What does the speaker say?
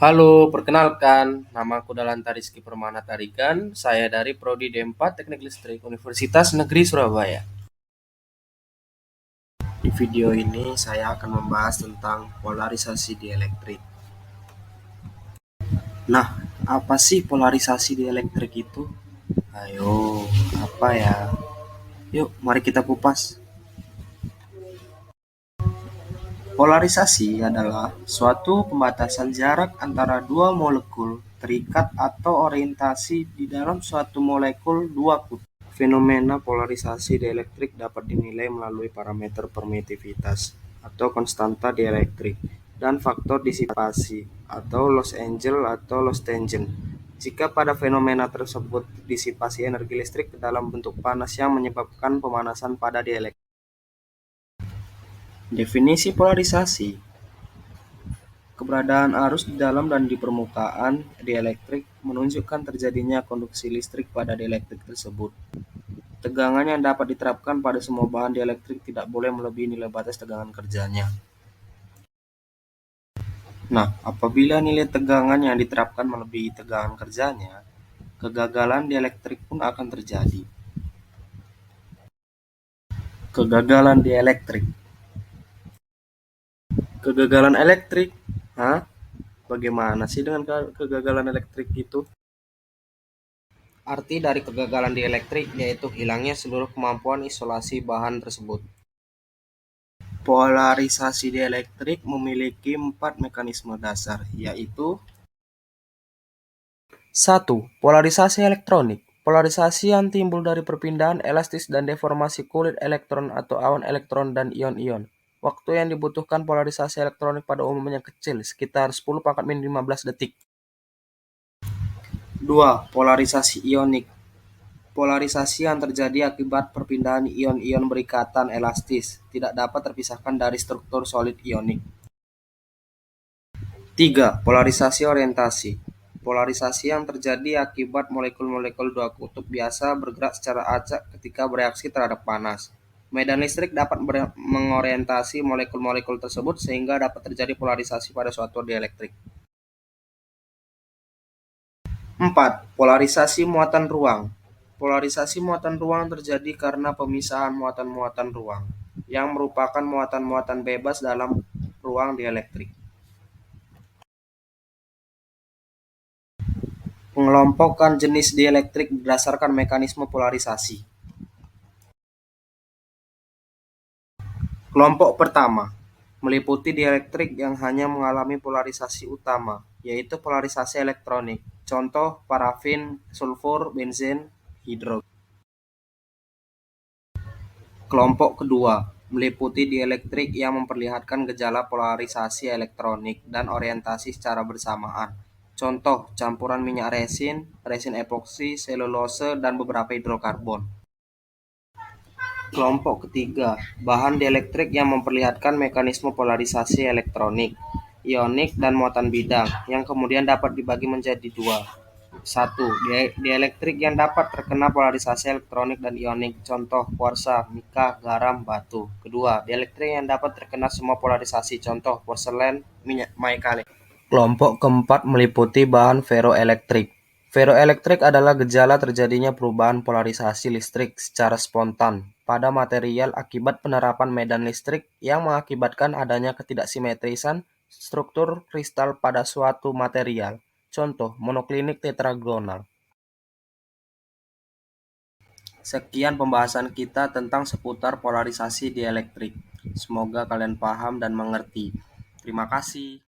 Halo, perkenalkan, nama aku Dalanta Rizky Permana Tarigan. Saya dari Prodi D4 Teknik Listrik Universitas Negeri Surabaya. Di video ini saya akan membahas tentang polarisasi dielektrik. Nah, apa sih polarisasi dielektrik itu? Ayo, apa ya? Yuk, mari kita kupas. Polarisasi adalah suatu pembatasan jarak antara dua molekul terikat atau orientasi di dalam suatu molekul dua kutub. Fenomena polarisasi dielektrik dapat dinilai melalui parameter permitivitas atau konstanta dielektrik dan faktor disipasi atau loss tangent. Jika pada fenomena tersebut disipasi energi listrik ke dalam bentuk panas yang menyebabkan pemanasan pada dielektrik. Definisi polarisasi: keberadaan arus di dalam dan di permukaan dielektrik menunjukkan terjadinya konduksi listrik pada dielektrik tersebut. Tegangan yang dapat diterapkan pada semua bahan dielektrik tidak boleh melebihi nilai batas tegangan kerjanya. Nah, apabila nilai tegangan yang diterapkan melebihi tegangan kerjanya, kegagalan dielektrik pun akan terjadi. Kegagalan dielektrik. Kegagalan elektrik? Hah? Bagaimana sih dengan kegagalan elektrik itu? Arti dari kegagalan dielektrik yaitu hilangnya seluruh kemampuan isolasi bahan tersebut. Polarisasi dielektrik memiliki 4 mekanisme dasar, yaitu 1. Polarisasi elektronik. Polarisasi yang timbul dari perpindahan elastis dan deformasi kulit elektron atau awan elektron dan ion-ion. Waktu yang dibutuhkan polarisasi elektronik pada umumnya kecil, sekitar 10⁻⁻15 detik. 2. Polarisasi ionik. Polarisasi yang terjadi akibat perpindahan ion-ion berikatan elastis, tidak dapat terpisahkan dari struktur solid ionik. 3. Polarisasi orientasi. Polarisasi yang terjadi akibat molekul-molekul dua kutub biasa bergerak secara acak ketika bereaksi terhadap panas. Medan listrik dapat mengorientasi molekul-molekul tersebut sehingga dapat terjadi polarisasi pada suatu dielektrik. 4. Polarisasi muatan ruang. Polarisasi muatan ruang terjadi karena pemisahan muatan-muatan ruang, yang merupakan muatan-muatan bebas dalam ruang dielektrik. Pengelompokan jenis dielektrik berdasarkan mekanisme polarisasi. Kelompok pertama meliputi dielektrik yang hanya mengalami polarisasi utama, yaitu polarisasi elektronik. Contoh parafin, sulfur, benzen, hidrogen. Kelompok kedua meliputi dielektrik yang memperlihatkan gejala polarisasi elektronik dan orientasi secara bersamaan. Contoh campuran minyak resin, resin epoksi, selulose, dan beberapa hidrokarbon. Kelompok ketiga, bahan dielektrik yang memperlihatkan mekanisme polarisasi elektronik, ionik, dan muatan bidang, yang kemudian dapat dibagi menjadi dua. 1. Dielektrik yang dapat terkena polarisasi elektronik dan ionik, contoh kuarsa, mika, garam, batu. Kedua, dielektrik yang dapat terkena semua polarisasi, contoh porselen, minyak maekale. Kelompok keempat meliputi bahan ferroelektrik. Ferroelektrik adalah gejala terjadinya perubahan polarisasi listrik secara spontan pada material akibat penerapan medan listrik yang mengakibatkan adanya ketidaksimetrisan struktur kristal pada suatu material. Contoh, monoklinik tetragonal. Sekian pembahasan kita tentang seputar polarisasi dielektrik. Semoga kalian paham dan mengerti. Terima kasih.